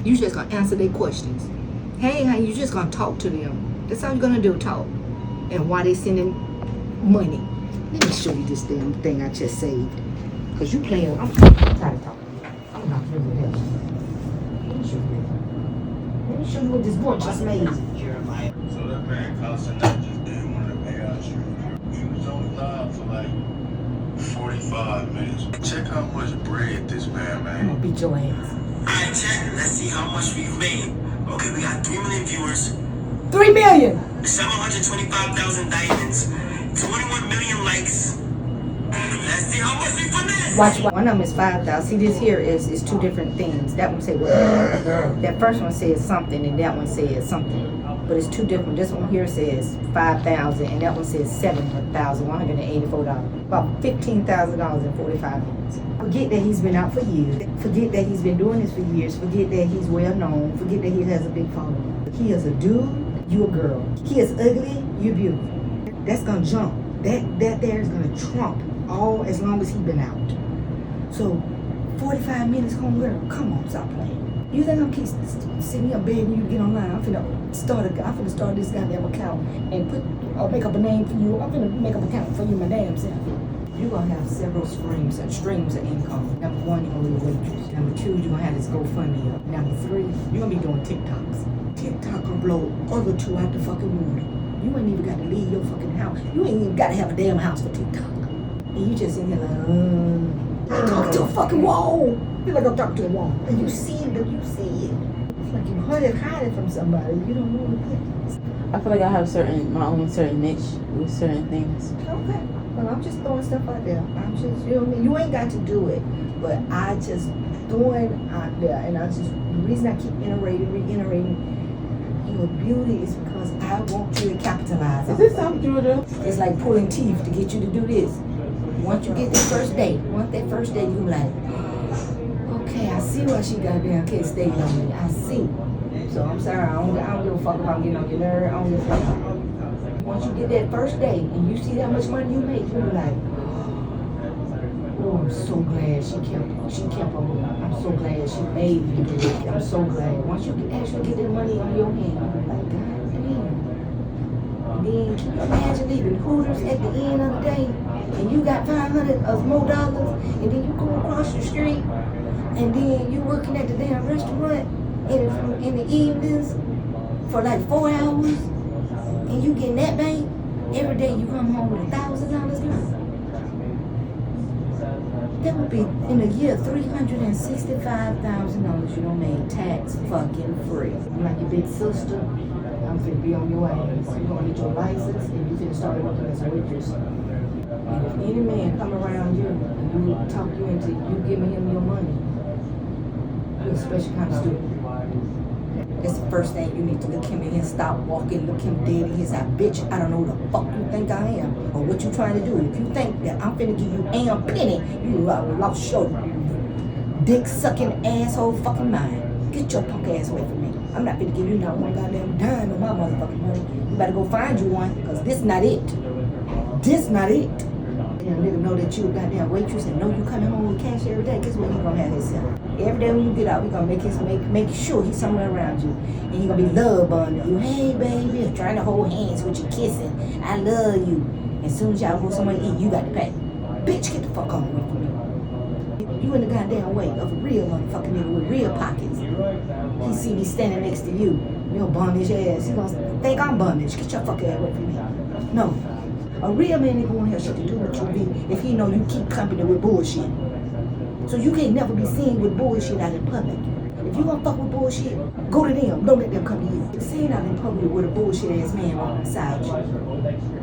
You just gonna answer their questions. Hey, how you just gonna talk to them. That's all you're gonna do, talk. And why they sending money. Let me show you this damn thing I just saved. Cause you playing, I'm tired of talking. I'm not really here. Let me show you. Let me show you what this boy just made. So that man Constantine just didn't want to pay out you. He was only live for like 45 minutes. Check how much bread this man made. I'm gonna beat your ass. Alright, check. Let's see how much we've made. Okay, we got 3 million viewers, 3 million! 725,000 diamonds, 21 million likes. Let's see how much we finesse. Watch, one of them is 5,000. See, this here is two different things. That one say what? That first one says something, and that one says something. But it's two different. This one here says 5,000, and that one says $7,184. About $15,000 in 45 minutes. Forget that he's been out for years. Forget that he's been doing this for years. Forget that he's well known. Forget that he has a big following. He is a dude, you a girl. He is ugly, you beautiful. That's gonna jump. That there is gonna trump all as long as he been out. So 45 minutes, homegirl, come on, stop playing. You think I'm keep sitting up begging you to get online? I'm finna start this goddamn account and make up a name for you. I'm finna make up an account for you, my damn self. You're gonna have several streams of income. Number one, you're gonna be a waitress. Number two, you're gonna have this GoFundMe up. Number three, you're gonna be doing TikToks. TikTok gonna blow other two out the fucking water. You ain't even got to leave your fucking house. You ain't even got to have a damn house for TikTok. And you just in here like, I'm talking to a fucking wall. Feel like I'm talking to a wall. And you see it, but you see it. It's like you're hiding from somebody. You don't know what it is. I feel like I have my own certain niche with certain things. Okay. Well, I'm just throwing stuff out there. I'm just, you know what I mean? You ain't got to do it. But I just throwing out there. And the reason I keep reiterating your beauty is because I want you to capitalize on it. Is this South Georgia? It's like pulling teeth to get you to do this. Once you get that first date, you like, okay, I see why she got there. Can't stay on me. I see. So I'm sorry, I don't give a fuck about getting on your nerve. I don't give a fuck. Once you get that first date and you see how much money you make, you're like, oh, I'm so glad she kept on me. I'm so glad she made me do it. I'm so glad. Once you actually get that money on your hand, you're like, God damn. Then imagine leaving Hooters at the end of the day, and you got $500 or more dollars, and then you go across the street, and then you working at the damn restaurant in the evenings for like 4 hours, and you getting that bank. Every day you come home with $1,000, girl. That would be, in a year, $365,000 you don't make tax fucking free. Like your big sister, I'm finna be on your ass. You're gonna get your license and you finna start working as a waitress. And if any man come around you and you talk you into you giving him your money, you're a special kind of stupid. That's the first thing you need to look him in and stop walking, look him dead in his eye. Bitch, I don't know who the fuck you think I am or what you trying to do. If you think that I'm finna give you a penny, you lost your dick sucking asshole fucking mind. Get your punk ass away from me. I'm not finna give you not one goddamn dime of my motherfucking money. You better go find you one, cause this not it. This not it. And a nigga know that you a goddamn waitress and know you coming home with cash every day. Guess what he gonna have himself? Every day when you get out, we gonna make sure he's somewhere around you. And he gonna be love bonding you. Hey baby, trying to hold hands with you, kissing. I love you. As soon as y'all go somewhere to eat, you got to pay. Bitch, get the fuck on away from me. You in the goddamn way of a real motherfucking nigga with real pockets. He see me standing next to you. Your bummish ass. He gonna think I'm bummish. Get your fucking ass away from me. No. A real man ain't gonna have shit to do with you if he know you keep company with bullshit. So you can't never be seen with bullshit out in public. If you gonna fuck with bullshit, go to them. Don't let them come to you. Seen out in public with a bullshit ass man on beside you.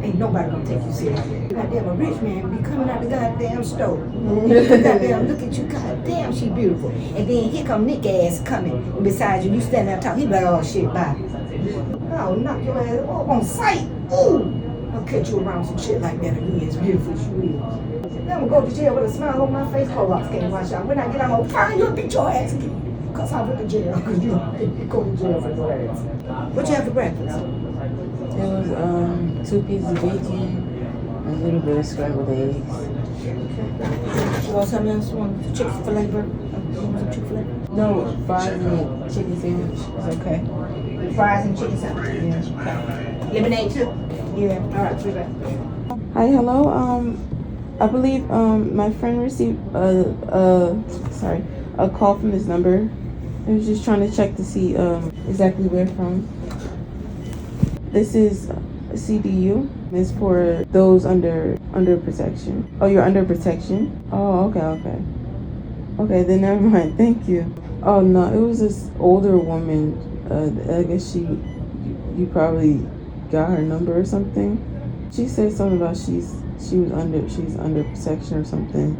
Ain't nobody gonna take you seriously. Goddamn, a rich man be coming out the goddamn store. Goddamn, look at you. Goddamn, she beautiful. And then here come Nick ass coming beside you. You standing there talking. He be like, oh shit, bye. I'll knock your ass on sight. Ooh. I'll catch you around some shit like that again. As beautiful as you is. Then I'm gonna go to jail with a smile on my face. Clorox can't wash out. When I get out, I'm gonna find you and beat your ass again. Cause I went to jail. Cause you go to jail for your ass. What you have for breakfast? It was 2 pieces of bacon, a little bit of scrambled eggs. You want something else? You want Chick-fil-A burger? You want some Chick-fil-A? No, fries and a chicken sandwich. It's okay. With fries and chicken sandwich. Yeah. Lemonade too. Yeah. All right, be back. Hi, hello. I believe my friend received a call from this number. I was just trying to check to see exactly where from. This is CDU. It's for those under protection. Oh, you're under protection? Oh, okay. Okay, then never mind. Thank you. Oh no, it was this older woman. I guess you probably got her number or something. She said something about she's under protection or something,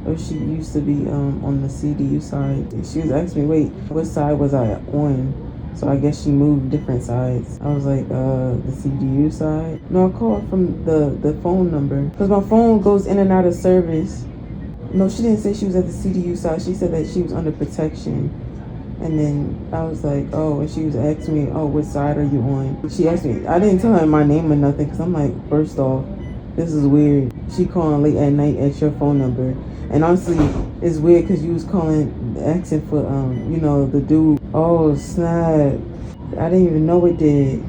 or she used to be on the CDU side. She was asking me, wait, what side was I on? So I guess she moved different sides. I was like, the CDU side. No, I called from the phone number because my phone goes in and out of service. No, she didn't say she was at the CDU side. She said that she was under protection. And then I was like, oh, and she was asking me, oh, what side are you on? She asked me, I didn't tell her my name or nothing, because I'm like, first off, this is weird. She calling late at night at your phone number. And honestly, it's weird because you was calling, asking for, the dude. Oh, snap. I didn't even know it did.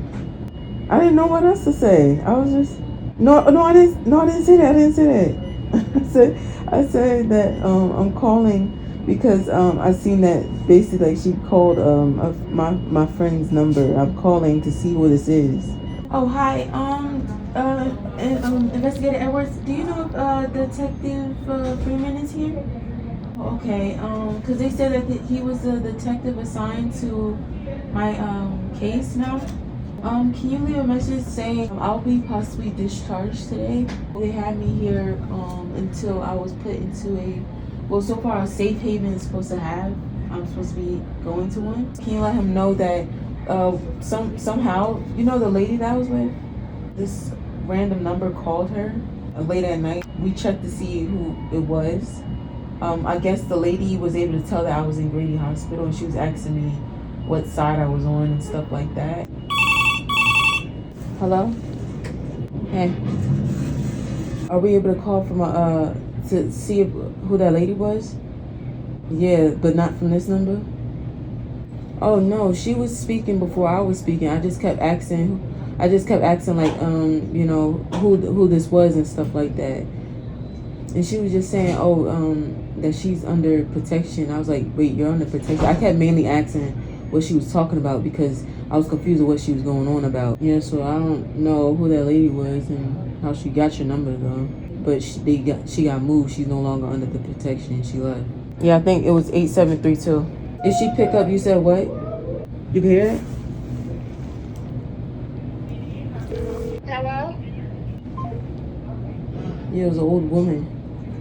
I didn't know what else to say. I was just, I didn't say that. I said that I'm calling because I seen that basically she called my friend's number. I'm calling to see what this is. Oh, hi. Investigator Edwards, do you know Detective Freeman is here? Okay. Because they said that he was the detective assigned to my case now. Can you leave a message saying I'll be possibly discharged today? They had me here until I was put into so far a safe haven is supposed to have. I'm supposed to be going to one. Can you let him know that somehow, the lady that I was with, this random number called her late at night. We checked to see who it was. I guess the lady was able to tell that I was in Grady Hospital, and she was asking me what side I was on and stuff like that. Hello? Hey. Are we able to call from to see who that lady was? Yeah, but not from this number? Oh no, she was speaking before I was speaking. I just kept asking like who this was and stuff like that. And she was just saying, that she's under protection. I was like, wait, you're under protection? I kept mainly asking what she was talking about because I was confused with what she was going on about. Yeah, so I don't know who that lady was and how she got your number though. But she got moved. She's no longer under the protection. She left. Yeah, I think it was 8732. Did she pick up? You said what? You can hear it? Hello? Yeah, it was an old woman.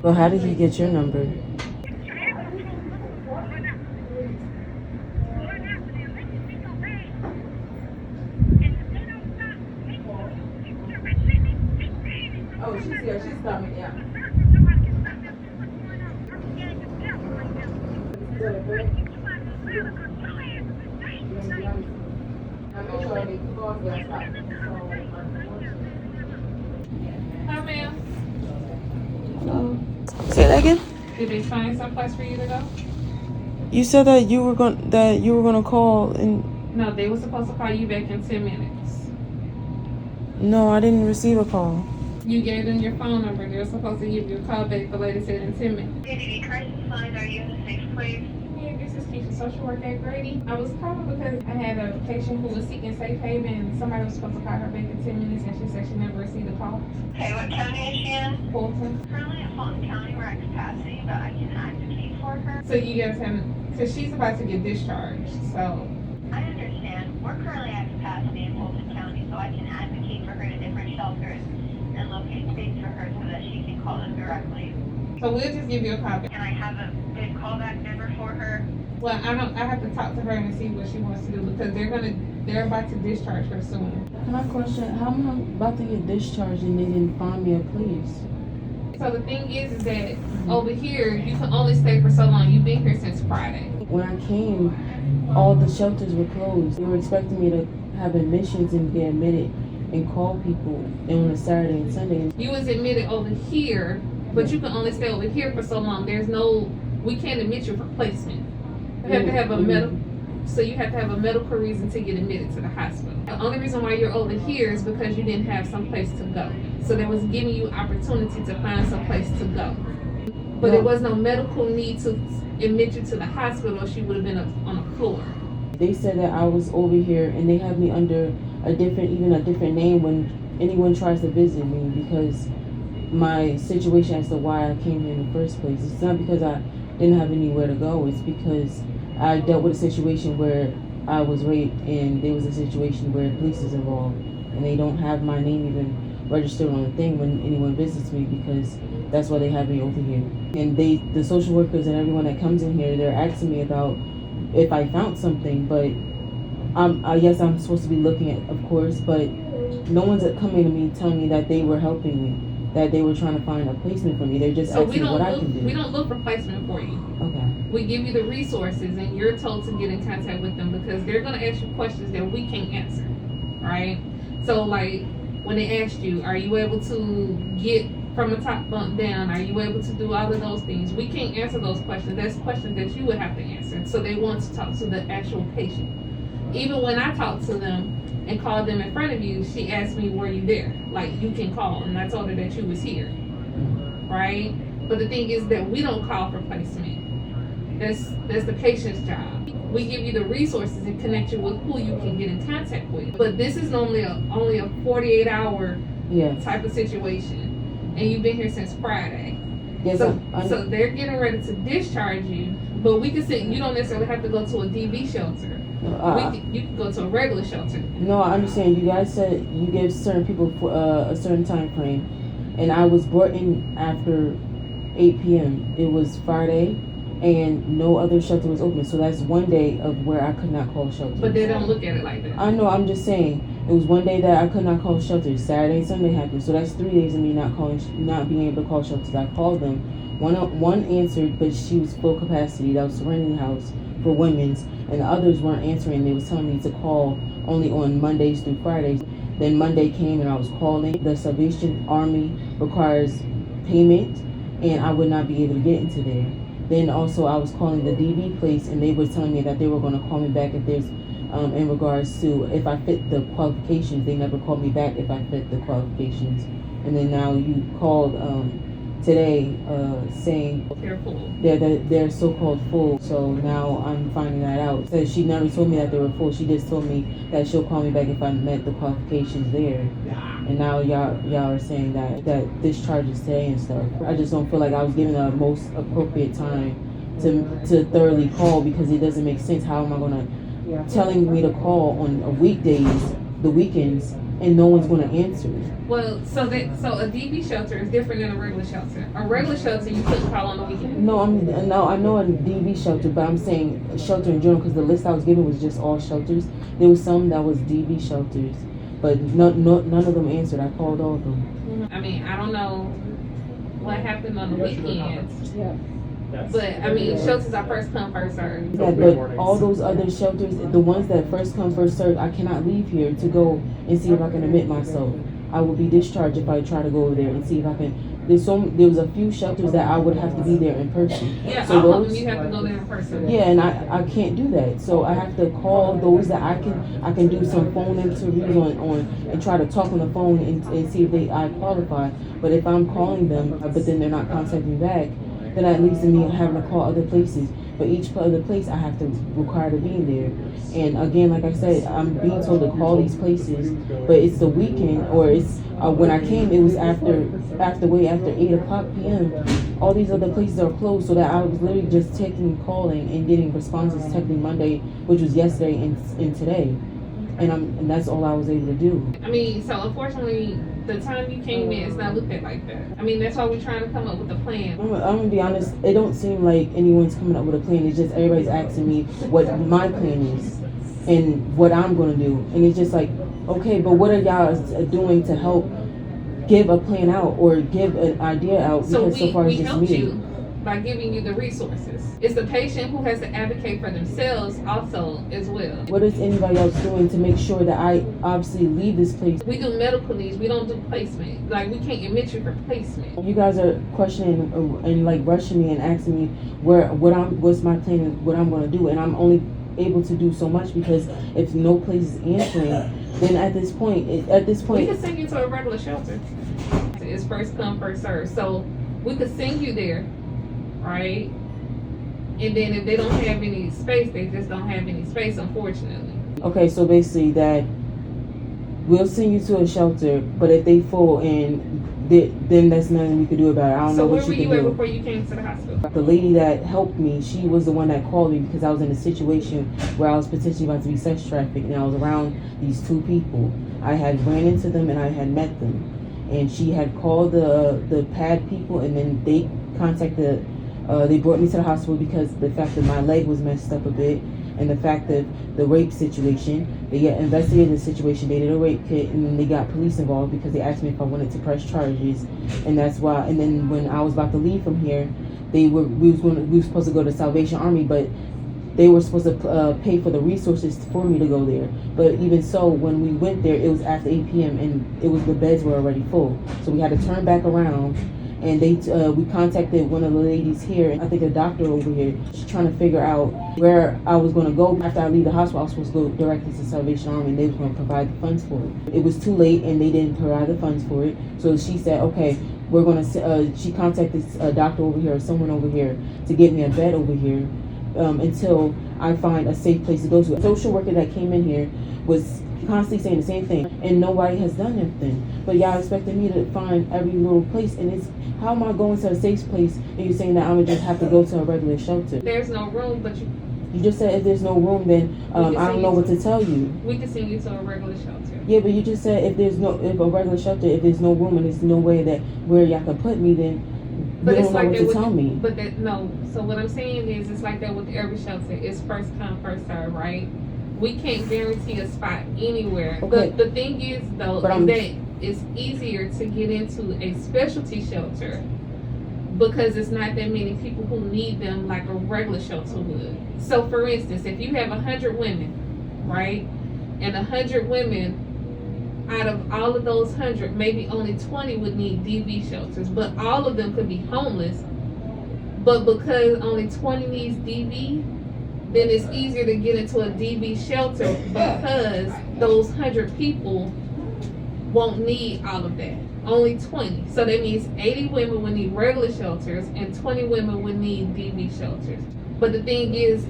Well, how did he get your number? Oh, she's here. She's coming, yeah. Hi, ma'am. Hello. Say that again? Did they find someplace for you to go? You said that you were gonna call and No, they were supposed to call you back in 10 minutes. no, I didn't receive a call. You gave them your phone number. They were supposed to give you a call back. The lady said in 10 minutes. Grady, crisis line, are you in a safe place? Yeah, this is Chpt, social work at Grady. I was calling because I had a patient who was seeking safe haven and somebody was supposed to call her back in 10 minutes and she said she never received a call. Okay, what county is she in? Fulton. Currently at Fulton County, we're at capacity, but I can advocate for her. So you guys haven't, because she's about to get discharged, so. I understand. We're currently at capacity in Fulton County, so I can advocate for her to different shelters and locate space for her so that she can call them directly. So we'll just give you a call back. Can I have a good callback number for her? Well, I have to talk to her and see what she wants to do because they're about to discharge her soon. My question, how am I about to get discharged and they didn't find me a place? So the thing is that over here, you can only stay for so long. You've been here since Friday. When I came, all the shelters were closed. They were expecting me to have admissions and be admitted and call people on a Saturday and Sunday. You was admitted over here, but you can only stay over here for so long. We can't admit you for placement. You have to have a medical. So you have to have a medical reason to get admitted to the hospital. The only reason why you're over here is because you didn't have some place to go. So they was giving you opportunity to find some place to go. But there was no medical need to admit you to the hospital, or she would have been on a floor. They said that I was over here, and they have me under a different name when anyone tries to visit me, because my situation as to why I came here in the first place. It's not because I didn't have anywhere to go. It's because I dealt with a situation where I was raped, and there was a situation where police is involved, and they don't have my name even registered on the thing when anyone visits me, because that's why they have me over here. And the social workers and everyone that comes in here, they're asking me about if I found something, but yes, I'm supposed to be looking at, of course, but no one's coming to me telling me that they were helping me, that they were trying to find a placement for me. They're just asking me what I can do. We don't look for placement for you. Okay. We give you the resources, and you're told to get in contact with them, because they're going to ask you questions that we can't answer, right? So, like, when they asked you, are you able to get from the top bunk down? Are you able to do all of those things? We can't answer those questions. That's questions that you would have to answer. So they want to talk to the actual patient. Even when I talked to them and called them in front of you, she asked me, were you there? Like, you can call. And I told her that you was here, right? But the thing is that we don't call for placement. That's the patient's job. We give you the resources and connect you with who you can get in contact with. But this is only a 48-hour type of situation. And you've been here since Friday. Yes, so they're getting ready to discharge you. But we can say you don't necessarily have to go to a DV shelter. You can go to a regular shelter. No, I understand. You guys said you give certain people for a certain time frame. And I was brought in after 8 p.m. It was Friday. And no other shelter was open, so that's one day of where I could not call shelter. But they don't look at it like that. I know. I'm just saying it was one day that I could not call shelters. Saturday, Sunday happened, so that's 3 days of me not being able to call shelters. I called them. One answered, but she was full capacity. That was Serenity House for women's, and the others weren't answering. They was telling me to call only on Mondays through Fridays. Then Monday came and I was calling. The Salvation Army requires payment, and I would not be able to get into there. Then also I was calling the DV place, and they were telling me that they were going to call me back if there's in regards to if I fit the qualifications. They never called me back if I fit the qualifications. And then now you called today saying they're so-called full. So now I'm finding that out. So she never told me that they were full. She just told me that she'll call me back if I met the qualifications there. And now y'all are saying that discharge is today and stuff. I just don't feel like I was given the most appropriate time to thoroughly call, because it doesn't make sense. How am I gonna telling me to call on weekdays, the weekends, and no one's gonna answer? Well, so a DV shelter is different than a regular shelter. A regular shelter you couldn't call on the weekend. No, I know a DV shelter, but I'm saying a shelter in general, because the list I was given was just all shelters. There was some that was DV shelters, but none of them answered. I called all of them. I mean, I don't know what happened on the weekends. Yeah. But I mean, shelters are first come, first served. Yeah, but all those other shelters, the ones that first come, first served, I cannot leave here to go and see if I can admit myself. I will be discharged if I try to go over there and see if I can. There was a few shelters that I would have to be there in person. Yeah, so all of them you have to go there in person. Yeah, and I can't do that. So I have to call those that I can do some phone interviews on and try to talk on the phone and see if I qualify. But if I'm calling them, but then they're not contacting me back, then that leads to me having to call other places. But each other place I have to require to be there. And again, like I said, I'm being told to call these places, but it's the weekend, or it's when I came, it was after 8 o'clock p.m. All these other places are closed, so that I was literally just calling and getting responses technically Monday, which was yesterday and today. And that's all I was able to do. I mean, so unfortunately, the time you came in, it's not looked at like that. I mean, that's why we're trying to come up with a plan. I'm gonna be honest, it don't seem like anyone's coming up with a plan. It's just everybody's asking me what my plan is and what I'm gonna do. And it's just like, okay, but what are y'all doing to help give a plan out or give an idea out? So because so far we it's just helped me. you. by giving you the resources. It's the patient who has to advocate for themselves also as well. What is anybody else doing to make sure that I obviously leave this place? We do medical needs. We don't do placement. Like, we can't admit you for placement. You guys are questioning and like rushing me and asking me what's my plan and what I'm going to do, and I'm only able to do so much because if no place is answering, then at this point We can send you to a regular shelter. It's first come, first serve. So we could send you there, right? And then if they don't have any space, they just don't have any space, unfortunately. Okay, so basically that we'll send you to a shelter, but if they full and then that's nothing we could do about it. I don't know what you can do. So where were you at before you came to the hospital? The lady that helped me, she was the one that called me because I was in a situation where I was potentially about to be sex trafficked, and I was around these two people. I had ran into them and I had met them, and she had called the pad people, and then they contacted. They brought me to the hospital because the fact that my leg was messed up a bit, and the fact that the rape situation. They investigated the situation. They did a rape kit, and then they got police involved because they asked me if I wanted to press charges, and that's why. And then when I was about to leave from here, we were supposed to go to Salvation Army, but they were supposed to pay for the resources for me to go there. But even so, when we went there, it was after 8 p.m. and the beds were already full, so we had to turn back around. And we contacted one of the ladies here, I think a doctor over here. She's trying to figure out where I was going to go. After I leave the hospital, I was supposed to go directly to Salvation Army, and they were going to provide the funds for it. It was too late, and they didn't provide the funds for it. So she said, okay, we're going to, she contacted a doctor over here, or someone over here, to get me a bed over here until I find a safe place to go to. A social worker that came in here was constantly saying the same thing, and nobody has done anything. But y'all expected me to find every little place, and it's, how am I going to a safe place and you're saying that I'm gonna just have to go to a regular shelter? There's no room, but you just said if there's no room, then I don't know what to tell you. We can send you to a regular shelter. Yeah, but you just said if a regular shelter, if there's no room and there's no way that where y'all can put me, then you don't know what to tell me. But no. So what I'm saying is, it's like that with every shelter. It's first come, first serve, right? We can't guarantee a spot anywhere. Okay. The thing is, though, is that it's easier to get into a specialty shelter because it's not that many people who need them like a regular shelter would. So, for instance, if you have 100 women, right, and 100 women, out of all of those 100, maybe only 20 would need DV shelters, but all of them could be homeless. But because only 20 needs DV, then it's easier to get into a DV shelter because those 100 people won't need all of that. Only 20. So that means 80 women would need regular shelters and 20 women would need DV shelters. But the thing is,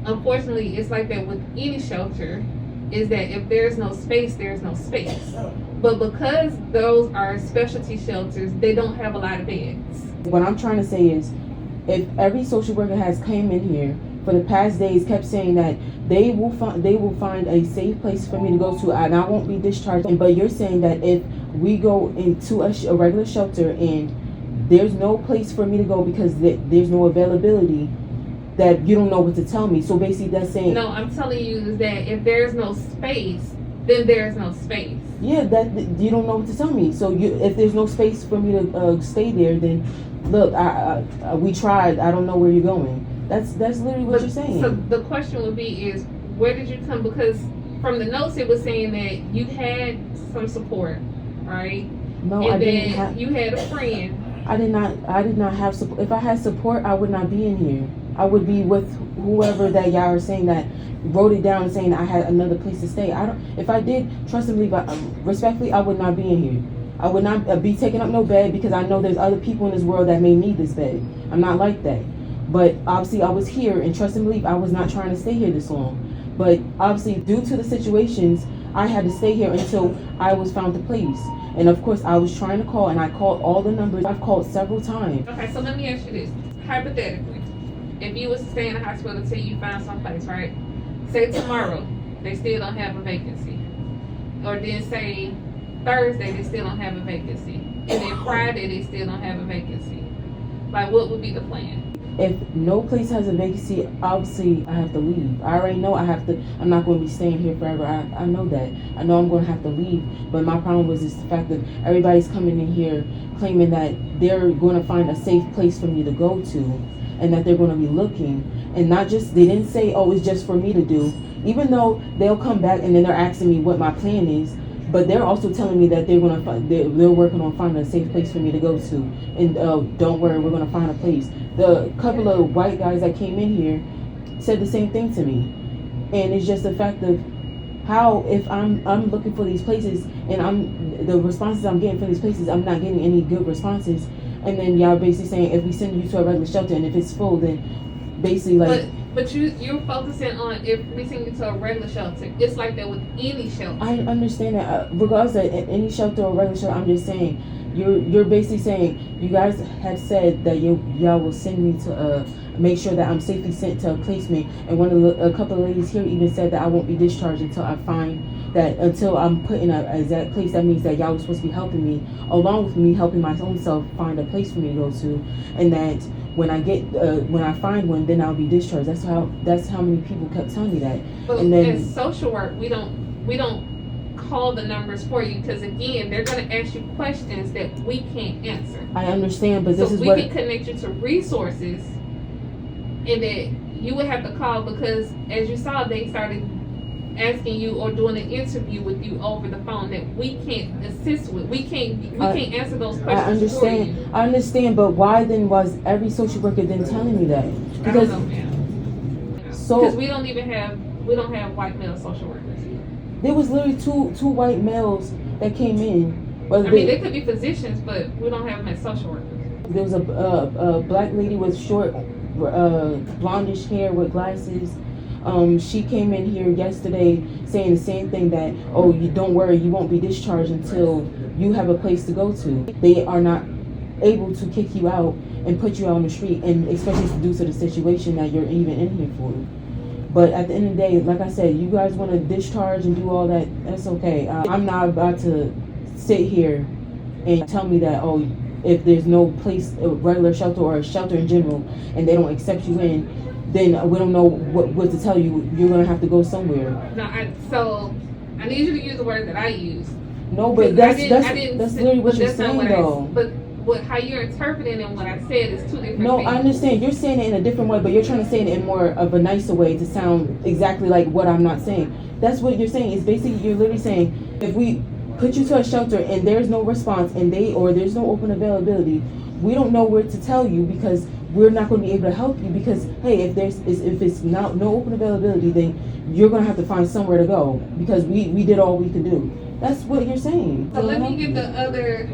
unfortunately, it's like that with any shelter, is that if there's no space, there's no space. But because those are specialty shelters, they don't have a lot of beds. What I'm trying to say is, if every social worker has came in here for the past days, kept saying that they will find a safe place for me to go to, and I won't be discharged. But you're saying that if we go into a regular shelter and there's no place for me to go because there's no availability, that you don't know what to tell me. So basically that's saying... No, I'm telling you is that if there's no space, then there's no space. Yeah, that you don't know what to tell me. So if there's no space for me to stay there, then look, we tried. I don't know where you're going. That's literally what you're saying. So the question would be is, where did you come? Because from the notes it was saying that you had some support, right? No, and I didn't have. You had a friend. I did not have support. If I had support, I would not be in here. I would be with whoever that y'all are saying that wrote it down saying I had another place to stay. If I did, trust and believe, respectfully, I would not be in here. I would not be taking up no bed because I know there's other people in this world that may need this bed. I'm not like that. But obviously I was here, and trust and believe, I was not trying to stay here this long. But obviously due to the situations, I had to stay here until I was found a place. And of course I was trying to call, and I called all the numbers. I've called several times. Okay, so let me ask you this. Hypothetically, if you was to stay in the hospital until you found some place, right? Say tomorrow, they still don't have a vacancy. Or then say Thursday, they still don't have a vacancy. And then Friday, they still don't have a vacancy. Like, what would be the plan? if no place has a vacancy, obviously I have to leave. I already know I'm not going to be staying here forever. I know that. I know I'm going to have to leave. But my problem is the fact that everybody's coming in here claiming that they're going to find a safe place for me to go to, and that they're going to be looking. And not just, they didn't say, oh, it's just for me to do. Even though they'll come back and then they're asking me what my plan is. But they're also telling me that they're working on finding a safe place for me to go to, and don't worry, we're gonna find a place. The couple of white guys that came in here said the same thing to me, and it's just the fact of how if I'm looking for these places and the responses I'm getting from these places, I'm not getting any good responses, and then y'all basically saying if we send you to a regular shelter and if it's full, then basically like. But you're focusing on if we send you to a regular shelter. It's like that with any shelter. I understand that. Regardless of any shelter or regular shelter, I'm just saying, you're basically saying, you guys have said that y'all will send me to make sure that I'm safely sent to a placement. And a couple of ladies here even said that I won't be discharged until I'm put in a exact place. That means that y'all were supposed to be helping me, along with me helping my own self find a place for me to go to, and that when I find one, then I'll be discharged. That's how many people kept telling me that. But and then in social work, we don't call the numbers for you, because again, they're going to ask you questions that we can't answer. I understand, but this is we can connect you to resources, and that you would have to call, because as you saw, they started asking you or doing an interview with you over the phone that we can't assist with. We can't answer those questions. I understand, but why then was every social worker then telling me that? Because I don't know, because we don't have white male social workers. There was literally two white males that came in. They could be physicians, but we don't have them as social workers. There was a black lady with short blondish hair with glasses. She came in here yesterday saying the same thing, that, oh, you don't worry, you won't be discharged until you have a place to go to. They are not able to kick you out and put you out on the street, and especially due to the situation that you're even in here for. But at the end of the day, like I said, you guys want to discharge and do all that, that's okay. I'm not about to sit here and tell me that, oh, if there's no place, a regular shelter or a shelter in general, and they don't accept you in, then we don't know what to tell you. You're going to have to go somewhere. No, so I need you to use the word that I use. No, but that's literally what you're saying, though. But how you're interpreting and what I said is two different things. I understand. You're saying it in a different way, but you're trying to say it in more of a nicer way to sound exactly like what I'm not saying. That's what you're saying. It's basically, you're literally saying, if we put you to a shelter and there's no response and there's no open availability, we don't know where to tell you, because we're not going to be able to help you, because, hey, if it's not no open availability, then you're going to have to find somewhere to go, because we did all we could do. That's what you're saying. So let me get the other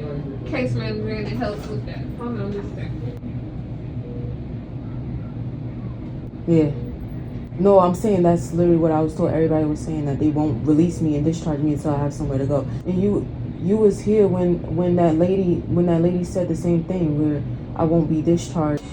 case manager in to help with that. Hold on just a second. Yeah. No, I'm saying that's literally what I was told. Everybody was saying that they won't release me and discharge me until I have somewhere to go. And you was here when that lady said the same thing, where I won't be discharged.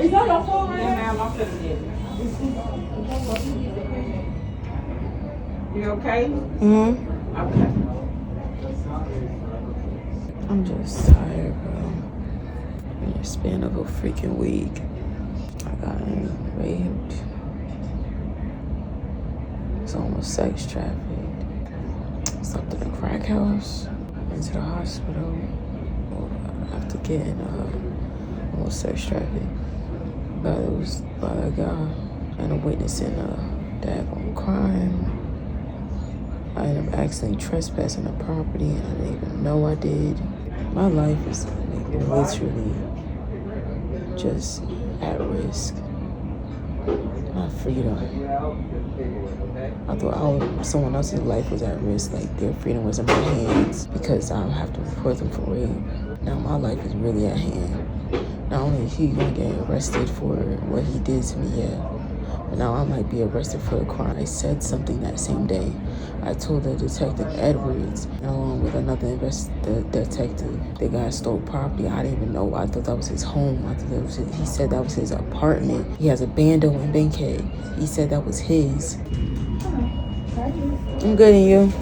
Is that your phone right now? You okay? Mm-hmm. Okay. I'm just tired, bro. In the span of a freaking week, I got raped. It's almost sex trafficked. Slept in a crack house. Went to the hospital after getting almost sex trafficked. But it was by a guy and a witness in a daggone crime. I I ended up accidentally trespassing the property and I didn't even know I did. My life is like literally just at risk. My freedom. I thought someone else's life was at risk, like their freedom was in my hands because I don't have to report them for rape. Now my life is really at hand. Not only is he gonna get arrested for what he did to me, but now I might be arrested for the crime. I said something that same day. I told the detective Edwards, along with another detective, the guy stole property. I didn't even know. I thought that was his home. I thought that was he said that was his apartment. He has a bando in Bankhead. He said that was his. I'm good, and you?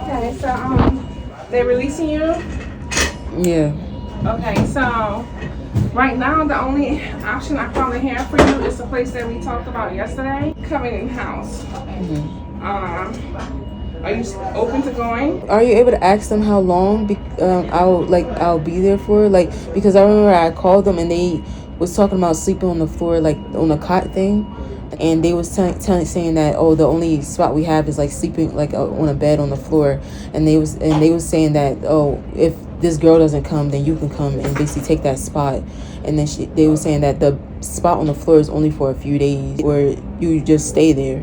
Okay, so they're releasing you? Yeah. Okay, so right now the only option I probably have for you is the place that we talked about yesterday, Covington House. Mm-hmm. Are you open to going? Are you able to ask them how long I'll be there for? Like, because I remember I called them and they was talking about sleeping on the floor, like on a cot thing, and they was saying that the only spot we have is like sleeping like on a bed on the floor, and they was saying that if this girl doesn't come, then you can come and basically take that spot, and then they were saying that the spot on the floor is only for a few days, or you just stay there.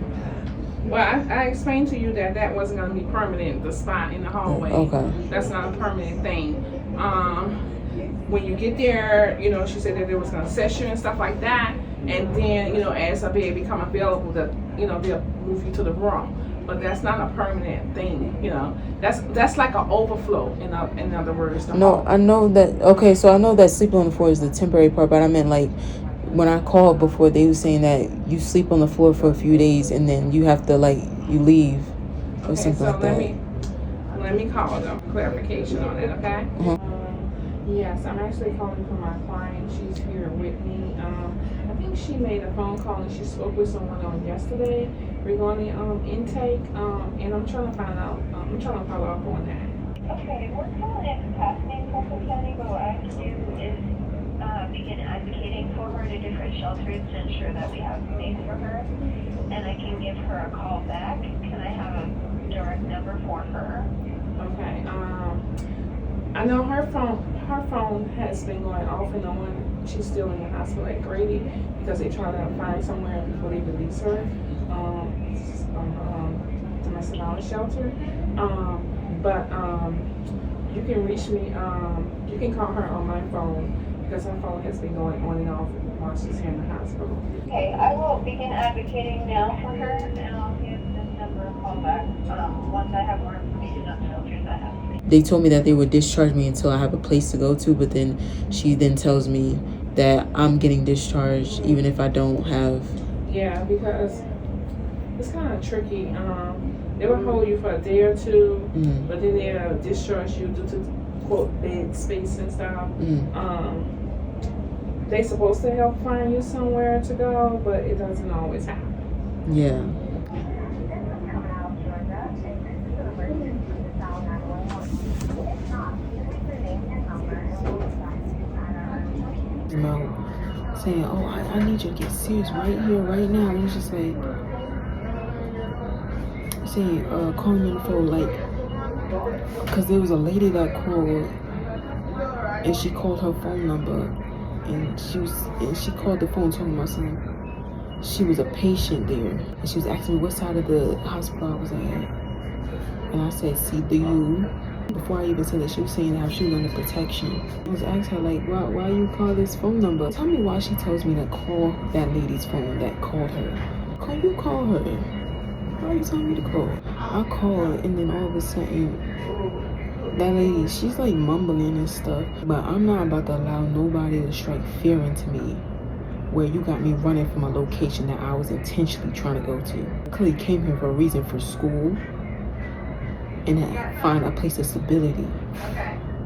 Well, I explained to you that wasn't going to be permanent, the spot in the hallway. Okay. That's not a permanent thing. When you get there, she said that there was going to session and stuff like that. And then, as a bed become available, they'll move you to the room. But that's not a permanent thing, That's like an overflow, in other words. No, I know that. Okay, so I know that sleeping on the floor is the temporary part, but I meant like, when I called before, they were saying that you sleep on the floor for a few days and then you have to you leave or something like that. Let me call them. Clarification on it, okay? Yes, I'm actually calling for my client. She's here with me. I think she made a phone call and she spoke with someone on yesterday regarding intake. And I'm trying to find out. I'm trying to follow up on that. Okay, we're calling in capacity in Fulton County, but what I can do is begin advocating for her to different shelters to ensure that we have space for her, and I can give her a call back. Can I have a direct number for her? Okay. I know her phone has been going off and on. She's still in the hospital at Grady because they try to find somewhere before they release her. Domestic violence shelter. But you can reach me. You can call her on my phone, because her phone has been going on and off while she's here in the hospital. Okay, I will begin advocating now for her, and I'll give this number a call back once I have more information on the shelters I have. They told me that they would discharge me until I have a place to go to, but then she then tells me that I'm getting discharged even if I don't have. Yeah, because it's kind of tricky. They will hold you for a day or two, but then they'll discharge you due to quote bed space and stuff. They supposed to help find you somewhere to go, but it doesn't always happen. Yeah. Saying, I need you to get serious right here, right now. And it's just like saying, calling me on the phone, because there was a lady that called, and she called her phone number, and she called the phone talking about something. She was a patient there, and she was asking me what side of the hospital I was at, and I said CDU. Before I even said that, she was saying how she was under protection. I was asking her, why you call this phone number? Tell me why she tells me to call that lady's phone that called her. You call her. Why are you telling me to call? I called, and then all of a sudden, that lady, she's mumbling and stuff. But I'm not about to allow nobody to strike fear into me where you got me running from a location that I was intentionally trying to go to. I clearly came here for a reason, for school, and find a place of stability.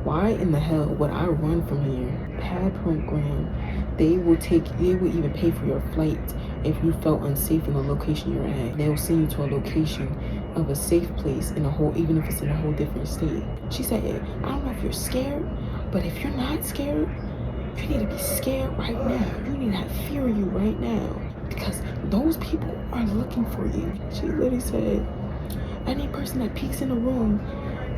Why in the hell would I run from here? PAD program, they would even pay for your flight if you felt unsafe in the location you're at. They'll send you to a location of a safe place even if it's in a whole different state. She said, I don't know if you're scared, but if you're not scared, you need to be scared right now. You need to have fear in you right now, because those people are looking for you. She literally said, any person that peeks in the room,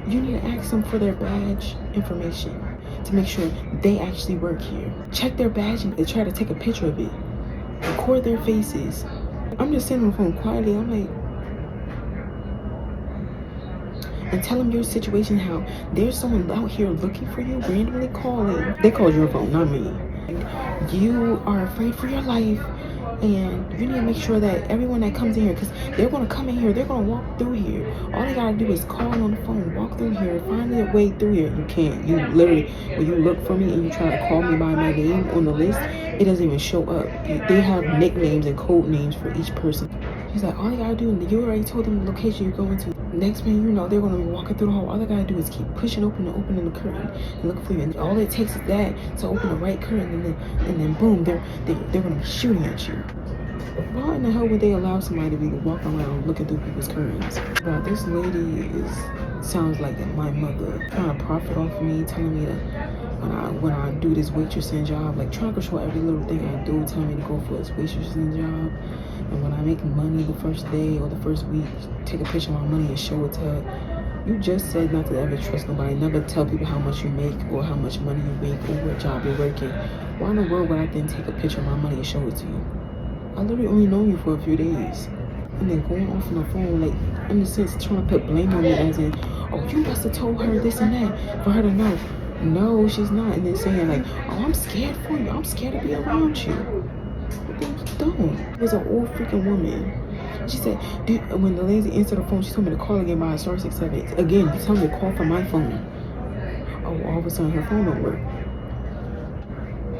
you need to ask them for their badge information to make sure they actually work here. Check their badge and try to take a picture of it. Record their faces. I'm just sitting on the phone quietly. I'm like, and tell them your situation, how there's someone out here looking for you, randomly calling. They called your phone, not me. You are afraid for your life, and you need to make sure that everyone that comes in here, because they're going to come in here, they're going to walk through here. All they got to do is call on the phone, walk through here, find their way through here. You can't. You literally, when you look for me and you try to call me by my name on the list, it doesn't even show up. They have nicknames and code names for each person. She's like, all you got to do, you already told them the location you're going to. Next thing you know, they're going to be walking through the hall. All they got to do is keep pushing open and opening the curtain and looking for you. And all it takes is that to open the right curtain, and then boom, they're going to be shooting at you. Why in the hell would they allow somebody to be walking around looking through people's curtains? Bro, this lady sounds like my mother, trying to profit off of me, telling me that when I do this waitressing job, like trying to control every little thing I do, telling me to go for this waitressing job. And when I make money the first day or the first week, take a picture of my money and show it to her. You just said not to ever trust nobody, never tell people how much you make or how much money you make or what job you're working. Why in the world would I then take a picture of my money and show it to you? I literally only known you for a few days. And then going off on the phone, like, in a sense, trying to put blame on me as in, oh, you must have told her this and that for her to know. No, she's not. And then saying like, oh, I'm scared for you. I'm scared to be around you. Then you don't. It was an old freaking woman. She said, when the lady answered the phone, she told me to call again by *67. Again, you tell me to call from my phone. Oh, all of a sudden her phone don't work.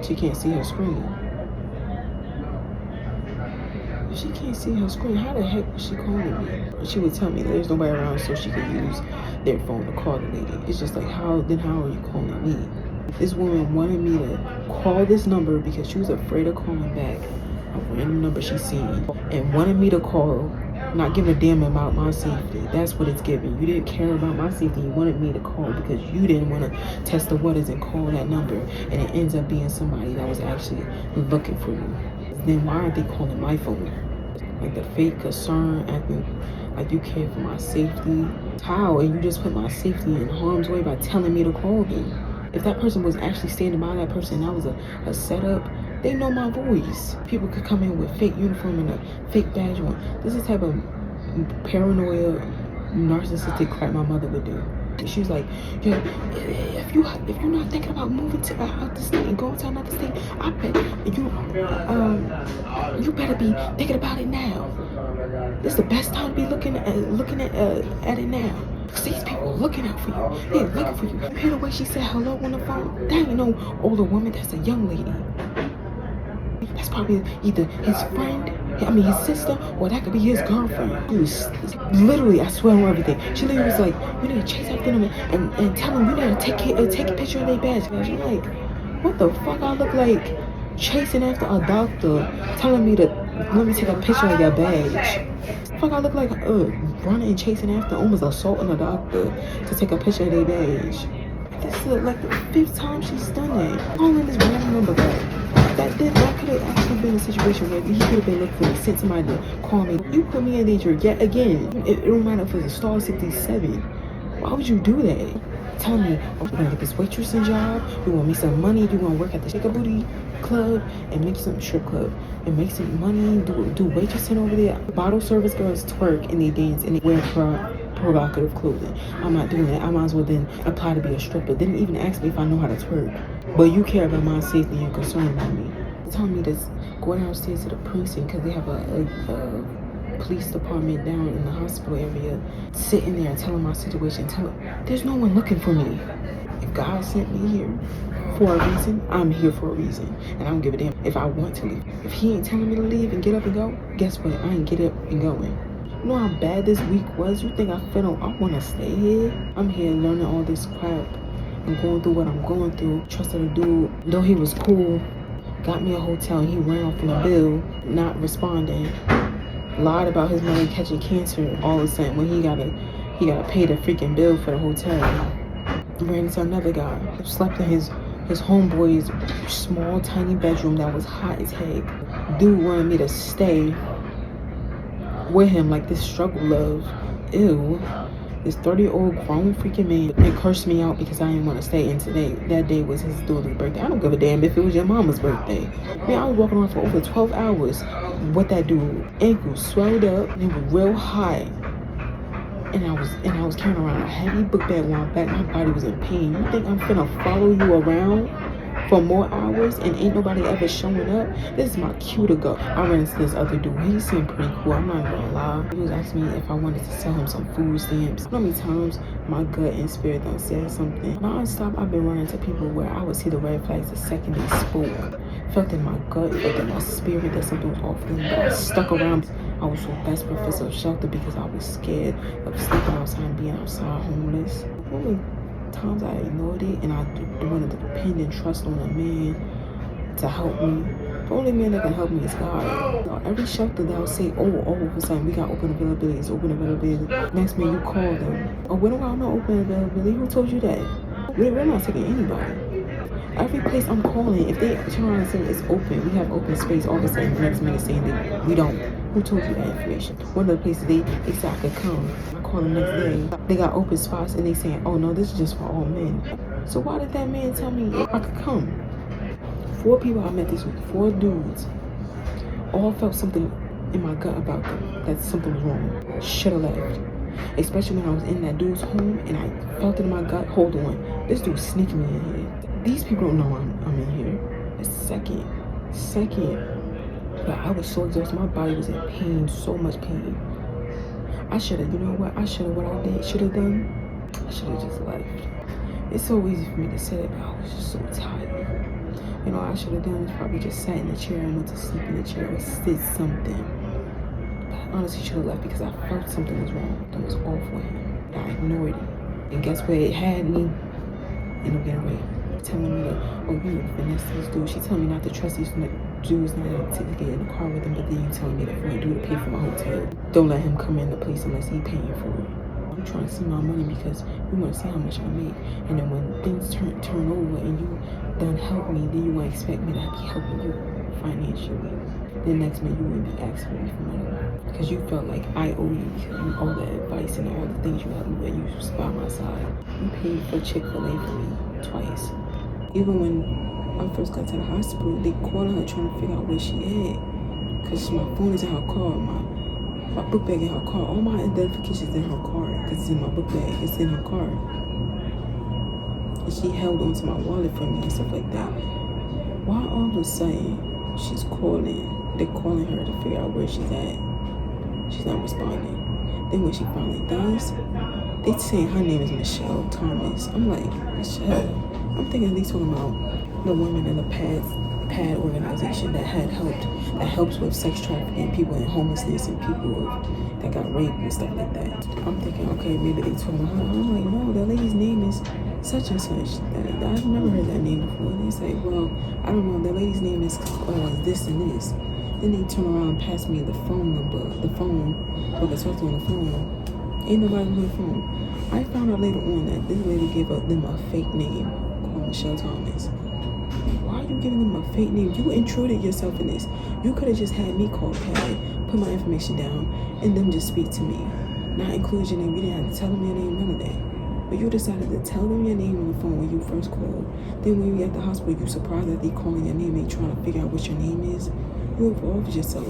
She can't see her screen. If she can't see her screen, how the heck was she calling me? She would tell me there's nobody around so she could use their phone to call the lady. It's just like, how are you calling me? This woman wanted me to call this number because she was afraid of calling back a random number she's seen, and wanted me to call, not give a damn about my safety. That's what it's giving. You didn't care about my safety. You wanted me to call because you didn't want to test the waters and call that number, and it ends up being somebody that was actually looking for you. Then why aren't they calling my phone? Like the fake concern, acting like you care for my safety. How? And you just put my safety in harm's way by telling me to call them. If that person was actually standing by that person, that was a setup, they know my voice. People could come in with fake uniform and a fake badge on. This is the type of paranoia, narcissistic crap my mother would do. She was like, yeah, if you're not thinking about moving to out the state and going to another state, I bet you better be thinking about it now. It's the best time to be looking at it now. Because these people are looking out for you. They're looking for you. You hear the way she said hello on the phone? That ain't no older woman. That's a young lady. That's probably either his friend, his sister, or that could be his girlfriend. He was literally, I swear on everything. She literally was like, you need to chase after them and tell them you need to take a picture of their badge. And I'm like, what the fuck I look like chasing after a doctor telling me to let me take a picture of your badge? Fuck I look like running and chasing after, almost assaulting a doctor to take a picture of their badge. This is like the 5th time she's done that. Calling this random number back. That could have actually been a situation where he could have been looking for me, sent somebody to call me. You put me in danger yet again. It don't matter if it's a *67. Why would you do that? Tell me, oh, you're gonna get this waitressing job, you want me some money, you wanna work at the Shake a Booty Club and make some strip club and make some money, do waitressing over there. Bottle service girls twerk and they dance and they wear provocative clothing. I'm not doing that. I might as well then apply to be a stripper. They didn't even ask me if I know how to twerk. But you care about my safety and concern about me. They're telling me to go downstairs to the precinct because they have a police department down in the hospital area, sitting there and telling my situation. There's no one looking for me. If God sent me here for a reason, I'm here for a reason. And I don't give a damn if I want to leave. If he ain't telling me to leave and get up and go, guess what? I ain't get up and going. You know how bad this week was? You think I want to stay here? I'm here learning all this crap. I'm going through what I'm going through. Trusted a dude, though he was cool, got me a hotel and he ran off on a bill, not responding. Lied about his mother catching cancer all of a sudden when he gotta pay the freaking bill for the hotel. Ran into another guy. Slept in his homeboy's small tiny bedroom that was hot as heck. Dude wanted me to stay with him like this struggle love. ew. This 30-year-old grown freaking man and cursed me out because I didn't want to stay. And today, that day was his daughter's birthday. I don't give a damn if it was your mama's birthday. Man, I was walking around for over 12 hours with that dude. Ankles swelled up and it was real hot. And I was carrying around a heavy book bag while back. My body was in pain. You think I'm finna follow you around for more hours and ain't nobody ever showing up? This is my cue to go. I ran into this other dude. He seemed pretty cool. I'm not even gonna lie. He was asking me if I wanted to sell him some food stamps. You know how many times my gut and spirit done said something? Non-stop, I've been running into people where I would see the red flags the second they spoke. Felt in my gut, felt in my spirit that something was off with me, but I stuck around. I was so desperate for some shelter because I was scared of sleeping outside and being outside homeless. Only times I ignored it and I wanted to depend and trust on a man to help me. The only man that can help me is God. You know, every shelter they'll say, oh, all of a sudden we got open availability, it's open availability. Next man, you call them. Oh, we don't got no open availability. Who told you that? We're not taking anybody. Every place I'm calling, if they turn around and say it's open, we have open space, all of a sudden the next minute saying that we don't. Who told you that information? One of the places they said I could come. I call them next day. They got open spots and they saying, oh no, this is just for all men. So why did that man tell me I could come? 4 people I met this week, 4 dudes, all felt something in my gut about them, that something was wrong. Should have left. Especially when I was in that dude's home and I felt it in my gut, hold on, this dude's sneaking me in here. These people don't know I'm in here. A second. But I was so exhausted, my body was in pain, so much pain. I should have, you know what I should have done? I should have just left. It's so easy for me to say it, but I was just so tired. You know, I should have done is probably just sat in the chair and went to sleep in the chair or did something. But I honestly should have left because I felt something was wrong. That was off with him. I ignored it. And guess where it had me? In the getaway. Telling me that, oh, you need to finesse these dudes. She telling me not to trust these dudes, not to get in the car with them, but then you telling me that for a dude to pay for my hotel. Don't let him come in the place unless he paying for it. I'm trying to see my money because we want to see how much I make. And then when things turn over and you done help me, then you want to expect me to be helping you financially. Then next minute you wouldn't be asking me for money because you felt like I owe you all the advice and all the things you helped me with. You was by my side. You paid for Chick-fil-A for me twice. Even when I first got to the hospital, they calling her trying to figure out where she at. Because my phone is in her car, my book bag in her car. All my identifications in her car. Because it's in my book bag, it's in her car. And she held onto my wallet for me and stuff like that. Why all of a sudden she's calling, they're calling her to figure out where she's at. She's not responding. Then when she finally does, they saying her name is Michelle Thomas. I'm like, Michelle? I'm thinking they talking about the women in the PAD organization that helps with sex trafficking, people in homelessness and people that got raped and stuff like that. I'm thinking, okay, maybe they told her. I'm like, no, the lady's name is such and such. I've never heard that name before. They say, well, I don't know, the lady's name is this and this. Then they turn around and pass me the phone number, so I could talk to on the phone. Ain't nobody on the phone. I found out later on that this lady gave them a fake name called Michelle Thomas. Why are you giving them a fake name? You intruded yourself in this. You could have just had me call Patty, put my information down, and them just speak to me. Not include your name. You didn't have to tell them your name, none of that. But you decided to tell them your name on the phone when you first called. Then when you at the hospital, you surprised that they calling your name and trying to figure out what your name is. You involved yourself.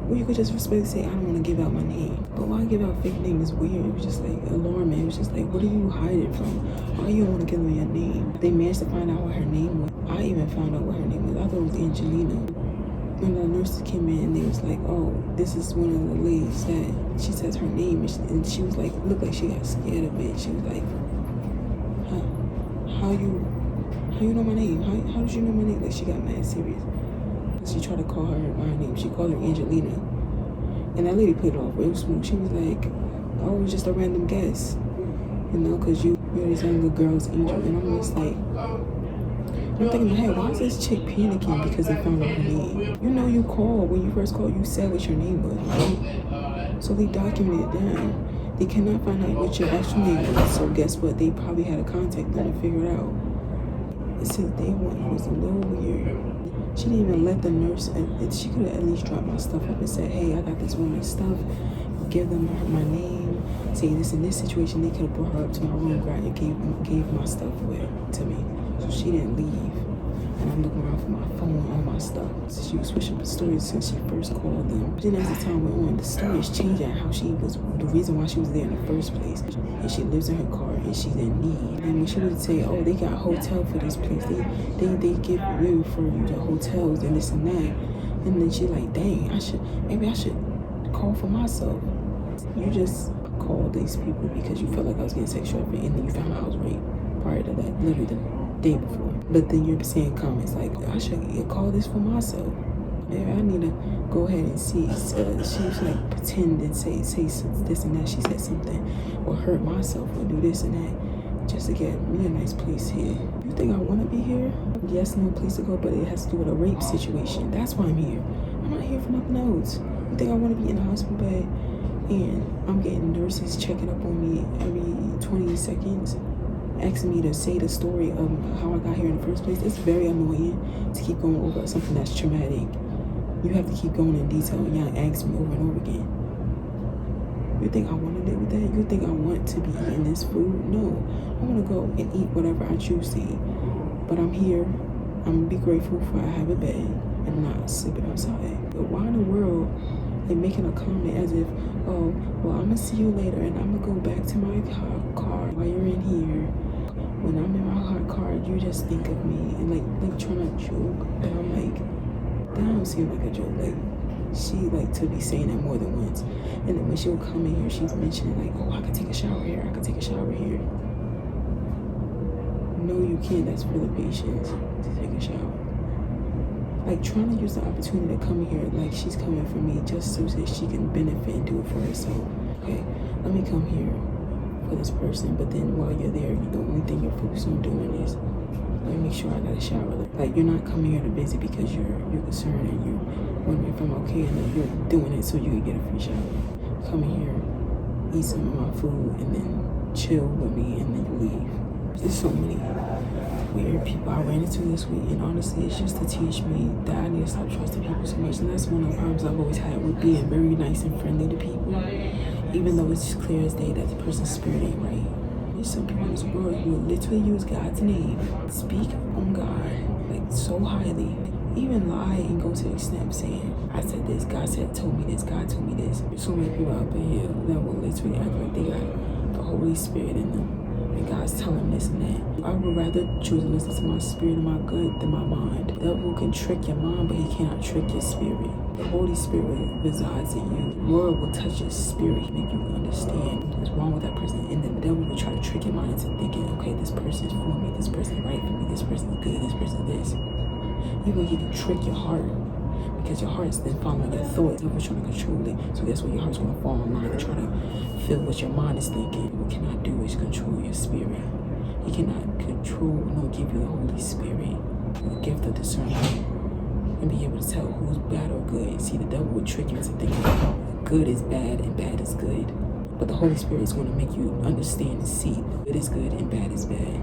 Well, you could just respectfully say, I don't want to give out my name. But why give out fake name is weird. It was just like alarming. It was just like, what are you hiding from? Why you don't want to give them your name? They managed to find out what her name was. I even found out what her name was. I thought it was Angelina. When the nurses came in, they was like, oh, this is one of the ladies that she says her name. And she was like, looked like she got scared of it. She was like, huh? How you know my name? How did you know my name? Like, she got mad serious. She tried to call her by her name. She called her Angelina. And that lady played it off real smooth. She was like, oh, it was just a random guess. You know, because you're this younger girl's Angel. And I'm just like, I'm thinking in my head, why is this chick panicking because they found out her name? You know you called. When you first called, you said what your name was, right? So they documented it down. They cannot find out what your actual name was. So guess what? They probably had a contact them to figure it out. Since day one, it was a little weird. She didn't even let the nurse, she could have at least dropped my stuff up and said, hey, I got this woman's stuff. give them my name, say this in this situation, they could have brought her up to my room, gave my stuff away to me. So she didn't leave. And I'm looking around for my phone, all my stuff. So she was switching up stories since she first called them. Then as the time went on, the story is changing how she was, the reason why she was there in the first place. And she lives in her car and she's in need. And when she would say, oh, they got a hotel for this place, they give you for you the hotels and this and that. And then she like, dang, maybe I should call for myself. You just called these people because you felt like I was getting sexual and then you found out I was raped prior to that, literally the day before. But then you're saying comments like, I should call this for myself. Maybe I need to go ahead and see. She's like pretend and say this and that. She said something or hurt myself or do this and that just to get me a nice place here. You think I want to be here? Yes, no place to go, but it has to do with a rape situation. That's why I'm here. I'm not here for nothing else. You think I want to be in a hospital bed and I'm getting nurses checking up on me every 20 seconds? Asking me to say the story of how I got here in the first place. It's very annoying to keep going over something that's traumatic. You have to keep going in detail and y'all ask me over and over again. You think I want to live with that? You think I want to be eating this food? No. I want to go and eat whatever I choose to eat. But I'm here. I'm going to be grateful for I have a bed and not sleeping outside. But why in the world they're making a comment as if, oh, well, I'm going to see you later and I'm going to go back to my car while you're in here. When I'm in my hot car, you just think of me and like trying to joke. And I'm like, that don't seem like a joke. Like, she like to be saying it more than once. And then when she'll come in here, she's mentioning like, oh, I could take a shower here. I could take a shower here. No, you can't. That's for the patients to take a shower. Like trying to use the opportunity to come here like she's coming for me just so that she can benefit and do it for herself. Okay, let me come here for this person, but then while you're there, the only thing you're focused on doing is let me make sure I got a shower. Like you're not coming here to visit because you're concerned and you're wondering if I'm okay, and then you're doing it so you can get a free shower. Come here, eat some of my food, and then chill with me, and then you leave. There's so many weird people I ran into this week, and honestly, it's just to teach me that I need to stop trusting people so much. And that's one of the problems I've always had with being very nice and friendly to people, even though it's clear as day that the person's spirit ain't right. There's some people in this world who will literally use God's name, speak on God like so highly, even lie and go to the extent of saying, I said this, God told me this, God told me this. There's so many people out here that will literally act like they got the Holy Spirit in them. And God's telling them this and that. I would rather choose to listen to my spirit and my gut than my mind. The devil can trick your mind, but he cannot trick your spirit. The Holy Spirit resides in you. The Lord will touch your spirit, make you understand what's wrong with that person. And the devil will try to trick your mind into thinking, okay, this person is for me, this person is right for me, this person is good, this person is this. Even he can trick your heart, because your heart's then following your thoughts. The devil's trying to control it. So that's what your heart's going to fall in line and try to feel what your mind is thinking. What he cannot do is control your spirit. He cannot control nor give you the Holy Spirit, the gift of discernment, and be able to tell who's bad or good. See, the devil would trick you into thinking good is bad and bad is good. But the Holy Spirit is going to make you understand and see good is good and bad is bad.